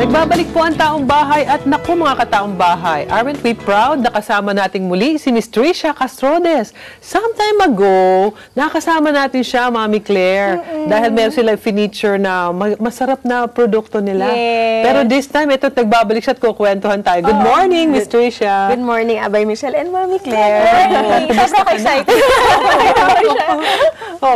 Nagbabalik po ang taong bahay at naku mga kataong bahay, aren't we proud na kasama nating muli si Miss Tricia Castrodes. Sometime ago, nakasama natin siya, Mami Claire, dahil meron sila feature na masarap na produkto nila. Yes. Pero this time, ito, nagbabalik siya at kukwentuhan tayo. Good morning, Miss Tricia. Good morning, Abay Michelle and Mami Claire. Sobrang excited.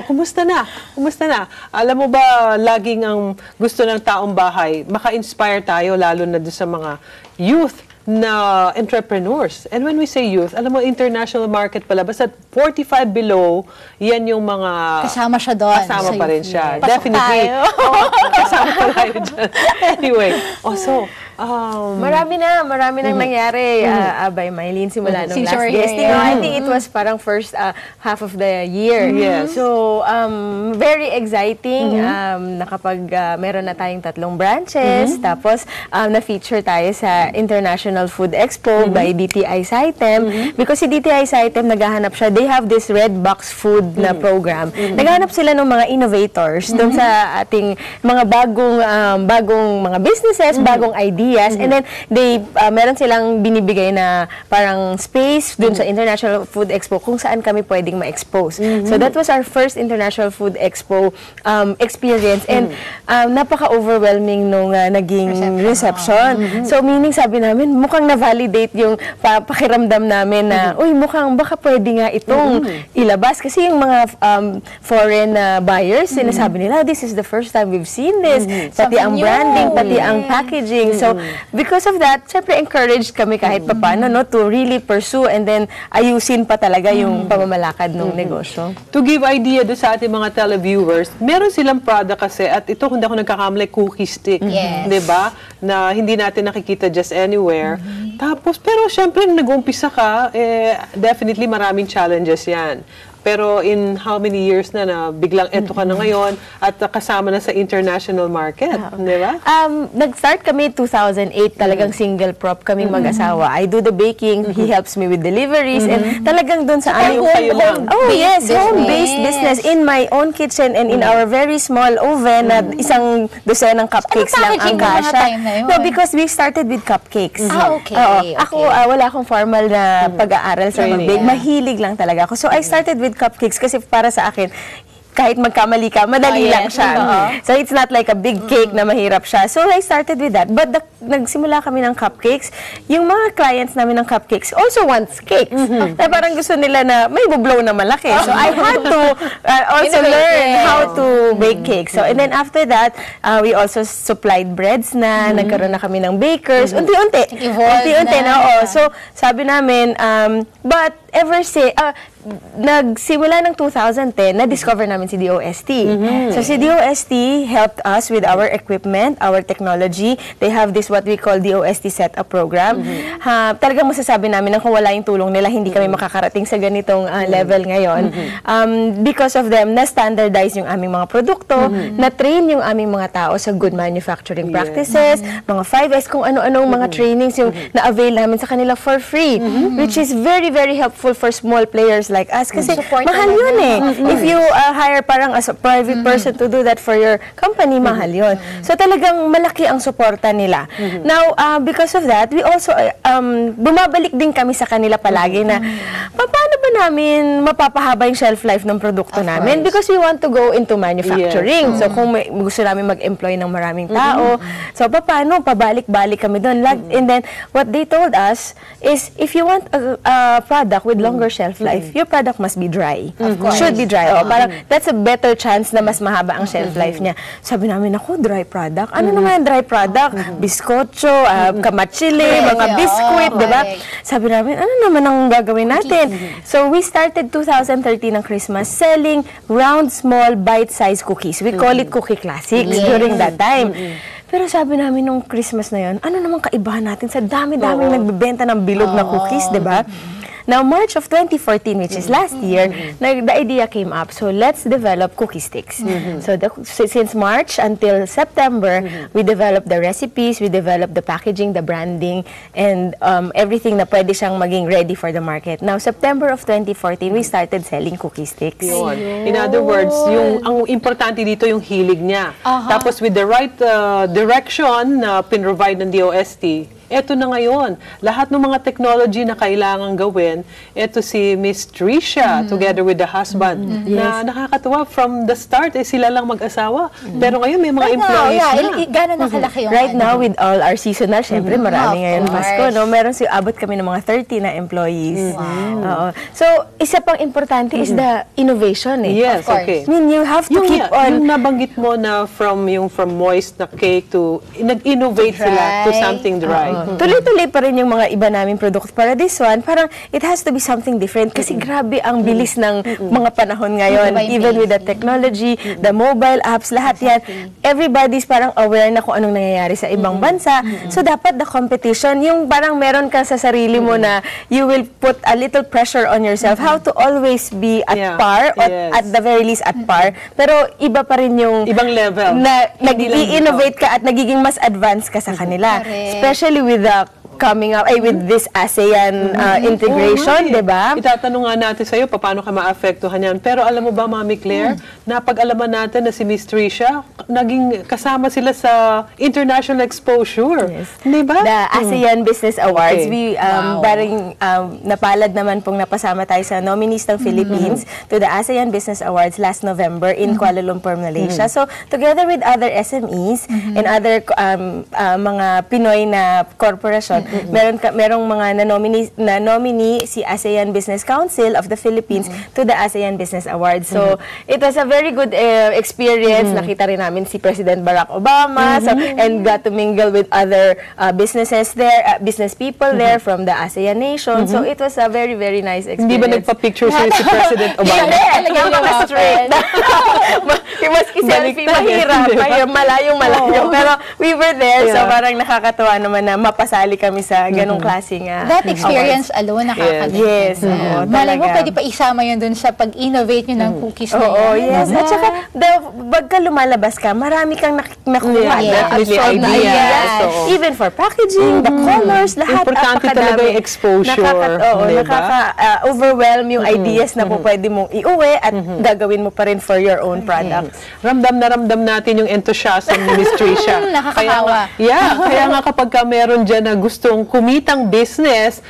Kumusta na? Kumusta na? Alam mo ba, laging ang gusto ng taong bahay, maka-inspire tayo, lalo na doon sa mga youth na entrepreneurs. And when we say youth, alam mo, international market pala, basta 45 below, yan yung mga... Kasama siya doon. Kasama pa rin siya. Pasok Definitely. tayo. Kasama pa tayo dyan. Anyway, Marami nang nangyari, Abay Mylene, simula nung last guesting. I think it was parang first half of the year. Yes. So, very exciting. Nakapag meron na tayong 3 branches. Tapos, na-feature tayo sa International Food Expo by DTI Sitem. Because si DTI Sitem, naghahanap siya, they have this red box food na program. Naghahanap sila ng mga innovators doon sa ating mga bagong mga businesses, bagong ideas. And then, meron silang binibigay na parang space dun sa International Food Expo kung saan kami pwedeng ma-expose. So, that was our first International Food Expo experience. And napaka-overwhelming nung naging reception. So, meaning sabi namin, mukhang na-validate yung pakiramdam namin na, uy, mukhang baka pwede nga itong ilabas. Kasi yung mga foreign buyers, sinasabi nila, this is the first time we've seen this. Pati ang branding, pati ang packaging. So, because of that, syempre encouraged kami kahit papano, no, to really pursue and then ayusin pa talaga yung pamamalakad ng negosyo. To give idea do sa ating mga televiewers, meron silang product kasi, at ito kung hindi ako nagkakamali, cookie stick. Yes. Diba? Na hindi natin nakikita just anywhere. Tapos, pero syempre, nag-umpisa ka, definitely maraming challenges yan. Pero in how many years na biglang eto ka na ngayon at kasama na sa international market, di ba? Nag-start kami 2008, talagang single prop kaming mag-asawa. I do the baking, he helps me with deliveries, and talagang doon sa aming home-based business in my own kitchen and in our very small oven na isang dosenang cupcakes lang ang kasha. No, because we started with cupcakes. Okay. Ako, wala akong formal na pag-aaral sa mag-bake. Mahilig lang talaga ako. So, I started with cupcakes kasi para sa akin, kahit magkamali ka, madali lang siya. So, it's not like a big cake na mahirap siya. So, I started with that. But nagsimula kami ng cupcakes. Yung mga clients namin ng cupcakes also wants cakes. Na parang gusto nila na may bublow na malaki. So, I had to also learn how to bake cakes. So, and then after that, we also supplied breads na, nagkaroon na kami ng bakers. Unti-unti. Unti-unti na. So, sabi namin, but ever say, nagsimula ng 2010, na-discover namin si DOST. So, si DOST helped us with our equipment, our technology. They have this what we call DOST Setup Program. Talagang masasabi namin na kung wala yung tulong nila, hindi kami makakarating sa ganitong level ngayon. Because of them, na-standardize yung aming mga produkto, na-train yung aming mga tao sa good manufacturing practices, mga 5S, kung ano-anong mga trainings yung na-avail namin sa kanila for free, which is very, very helpful for small players like us. Kasi mahal yun eh. If you hire parang as a private person to do that for your company, mahal yun. So talagang malaki ang suporta nila. Now, because of that, we also, bumabalik din kami sa kanila palagi na, paano ba namin mapapahaba yung shelf life ng produkto namin? Because we want to go into manufacturing. So kung gusto namin mag-employ ng maraming tao, so paano? Pabalik-balik kami doon. And then, what they told us is, if you want a product with longer shelf life, your product must be dry. Should be dry. Parang that's a better chance na mas mahaba ang shelf life niya. Sabi namin, ako, dry product? Ano naman yung dry product? Biskotso, kamatsili, mga biskuit, diba? Sabi namin, ano naman ang gagawin natin? So, we started 2013 ng Christmas selling round, small, bite-sized cookies. We call it Cookie Classics during that time. Pero sabi namin nung Christmas na yun, ano naman kaibahan natin sa dami-daming nagbebenta ng bilog na cookies, diba? Now, March of 2014, which is last year, the idea came up. So, let's develop cookie sticks. So, since March until September, we developed the recipes, we developed the packaging, the branding, and everything na pwede siyang maging ready for the market. Now, September of 2014, we started selling cookie sticks. Yun. In other words, ang importante dito yung hilig niya. Tapos with the right direction na pinrovide ng DOST, eto na ngayon, lahat ng mga technology na kailangan gawin, eto si Miss Tricia, together with the husband, na nakakatuwa from the start, sila lang mag-asawa. Pero ngayon, may mga employees na. Gano'n nakalaki yung Right now, with all our seasonal, syempre marami ngayon Pasko, no? Meron abot kami ng mga 30 na employees. Oo. So, isa pang importante is the innovation, eh. Yes, okay. I mean, you have to keep on. Yung nabanggit mo na from moist na cake to, nag-innovate sila to something dry. Tuloy-tuloy pa rin yung mga iba naming produkto. Para this one, parang it has to be something different kasi grabe ang bilis ng mga panahon ngayon. Even with the technology, the mobile apps, lahat yan. Everybody's parang aware na kung anong nangyayari sa ibang bansa. So, dapat the competition, yung parang meron ka sa sarili mo na you will put a little pressure on yourself how to always be at par, or at the very least at par. Pero iba pa rin yung ibang level na nag-i-innovate ka at nagiging mas advanced ka sa kanila. Especially with the coming up with this ASEAN integration, di ba? Itatanong nga natin sa'yo, paano ka maapektuhan yan. Pero alam mo ba, Mami Claire, napag-alaman natin na si Miss Tricia, naging kasama sila sa international exposure. Di ba? The ASEAN Business Awards. We, parang napalad naman pong napasama tayo sa nominees ng Philippines to the ASEAN Business Awards last November in Kuala Lumpur, Malaysia. So, together with other SMEs and other mga Pinoy na corporation, merong mga na-nominee si ASEAN Business Council of the Philippines to the ASEAN Business Awards. So, it was a very good experience. Nakita rin namin si President Barack Obama and got to mingle with other businesses there, business people there from the ASEAN nation. So, it was a very, very nice experience. Hindi ba nagpa-picture sa'yo si President Obama? Hindi, naka-straight. Maski selfie, mahirap. Malayong. Pero we were there, so parang nakakatawa naman na mapasali kami sa ganong klaseng that experience alone nakakaganda. Yes. Malay mo, pwede pa isama yun dun sa pag-innovate nyo ng cookies na yun. Yes. At saka, pagka lumalabas ka, marami kang nakuha na ideas. Even for packaging, the colors, lahat. Importante talaga yung exposure. Nakaka-overwhelm yung ideas na po pwede mong iuwi at gagawin mo pa rin for your own product. Ramdam na ramdam natin yung enthusiasm ni Miss Tricia. Nakakatawa. Kaya nga kapag meron dyan na gustong kumitang business,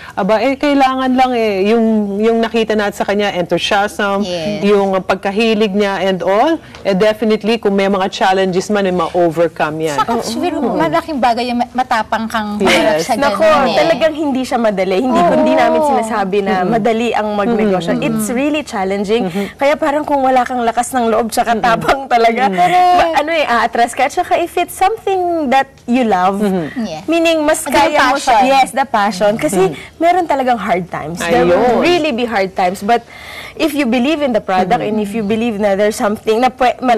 kailangan lang yung nakita natin sa kanya, enthusiasm, yung pagkahilig niya and all, definitely kung may mga challenges man, ma-overcome yan. Saka, malaking bagay yung matapang kang harap sa ganun. Nako, talagang hindi siya madali. Hindi namin sinasabi na madali ang magnegosyo. It's really challenging. Kaya parang kung wala kang lakas ng loob, tsaka tapang talaga, aatras ka. Tsaka if it's something that you love, meaning mas kaya mo siya. Yes, the passion. Kasi meron talagang hard times. There will really be hard times. But if you believe in the product and if you believe na there's something na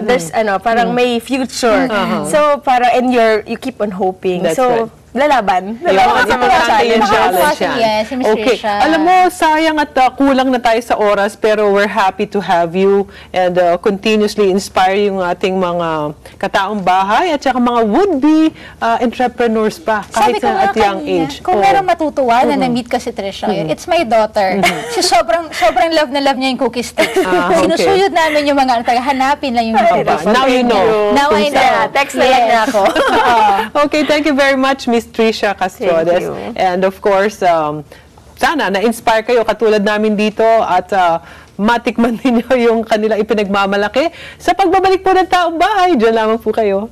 there's parang may future. So and you keep on hoping. That's so lalaban. Yung challenge yan. Okay. Alam mo, sayang at kulang na tayo sa oras, pero we're happy to have you and continuously inspire yung ating mga kataong bahay at saka mga would-be entrepreneurs pa kahit at young age. Kung merong matutuwa na na-meet ka si Tricia, it's my daughter. Sobrang love na love niya yung cookie sticks. Sinusuyod namin yung mga hanapin lang yung mga. Now you know. Now I know. Text na lang niya ako. Okay, thank you very much, Miss Tricia Castrodes. And of course, sana na-inspire kayo katulad namin dito at matikman ninyo yung kanilang ipinagmamalaki sa pagbabalik po ng Taong Bahay. Diyan lamang po kayo.